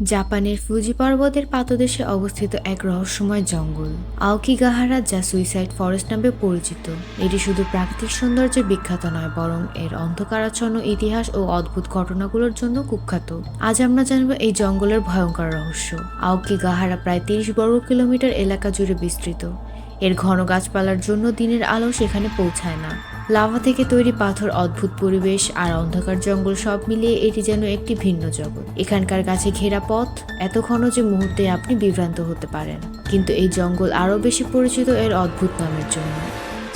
জাপানের ফুজি পর্বতের পাদদেশে অবস্থিত এক রহস্যময় জঙ্গল আওকিগাহারা, যা সুইসাইড ফরেস্ট নামে পরিচিত। এটি শুধু প্রাকৃতিক সৌন্দর্যে বিখ্যাত নয়, বরং এর অন্ধকারাচ্ছন্ন ইতিহাস ও অদ্ভুত ঘটনাগুলোর জন্য কুখ্যাত। আজ আমরা জানব এই জঙ্গলের ভয়ঙ্কর রহস্য। আওকিগাহারা প্রায় 30 বর্গ কিলোমিটার এলাকা জুড়ে বিস্তৃত। এর ঘন গাছপালার জন্য দিনের আলো সেখানে পৌঁছায় না। লাভা থেকে তৈরি পাথর, অদ্ভুত পরিবেশ আর অন্ধকার জঙ্গল সব মিলিয়ে এটি যেন একটি ভিন্ন জগৎ। এখানকার গাছে ঘেরা পথ এত ঘন যে মুহূর্তে আপনি বিভ্রান্ত হতে পারেন। কিন্তু এই জঙ্গল আরও বেশি পরিচিত এর অদ্ভুত নামের জন্য।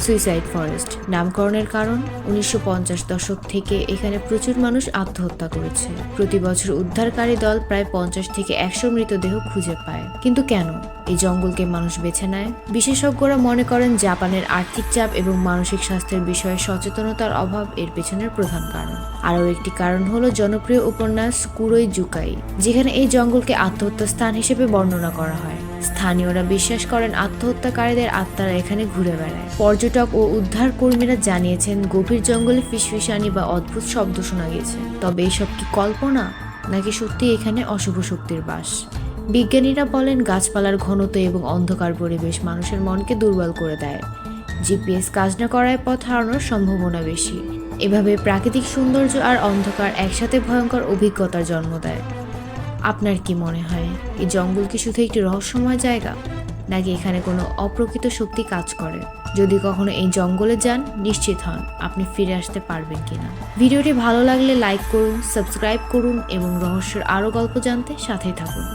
সুইসাইড ফরেস্ট নামকরণের কারণ, 1950 দশক থেকে এখানে প্রচুর মানুষ আত্মহত্যা করেছে। প্রতি বছর উদ্ধারকারী দল প্রায় 50 থেকে 100 মৃতদেহ খুঁজে পায়। কিন্তু কেন এই জঙ্গলকে মানুষ বেছে নেয়? বিশেষজ্ঞরা মনে করেন জাপানের আর্থিক চাপ এবং মানসিক স্বাস্থ্যের বিষয়ে সচেতনতার অভাব এর পেছনের প্রধান কারণ। আরও একটি কারণ হলো জনপ্রিয় উপন্যাস কুরোই জুকাই, যেখানে এই জঙ্গলকে আত্মহত্যার স্থান হিসেবে বর্ণনা করা হয়। স্থানীয়রা বিশ্বাস করেন আত্মহত্যাকারীদের আত্মারা এখানে ঘুরে বেড়ায়। পর্যটক ও উদ্ধার কর্মীরা জানিয়েছেন গভীর জঙ্গলে ফিসফিসানি বা অদ্ভুত শব্দ শোনা গেছে। তবে এসব কি কল্পনা, নাকি সত্যি এখানে অশুভ শক্তির বাস? বিজ্ঞানীরা বলেন গাছপালার ঘনত্ব এবং অন্ধকার পরিবেশ মানুষের মনকে দুর্বল করে দেয়। জিপিএস কাজ না করায় পথ হারানোর সম্ভাবনা বেশি। এভাবে প্রাকৃতিক সৌন্দর্য আর অন্ধকার একসাথে ভয়ঙ্কর অভিজ্ঞতার জন্ম দেয়। আপনার কি মনে হয়, এই জঙ্গল কি শুধু একটি রহস্যময় জায়গা, নাকি এখানে কোনো অপ্রকৃত শক্তি কাজ করে? যদি কখনো এই জঙ্গলে যান, নিশ্চিত হন আপনি ফিরে আসতে পারবেন কিনা। ভিডিওটি ভালো লাগলে লাইক করুন, সাবস্ক্রাইব করুন এবং রহস্যের আরও গল্প জানতে সাথেই থাকুন।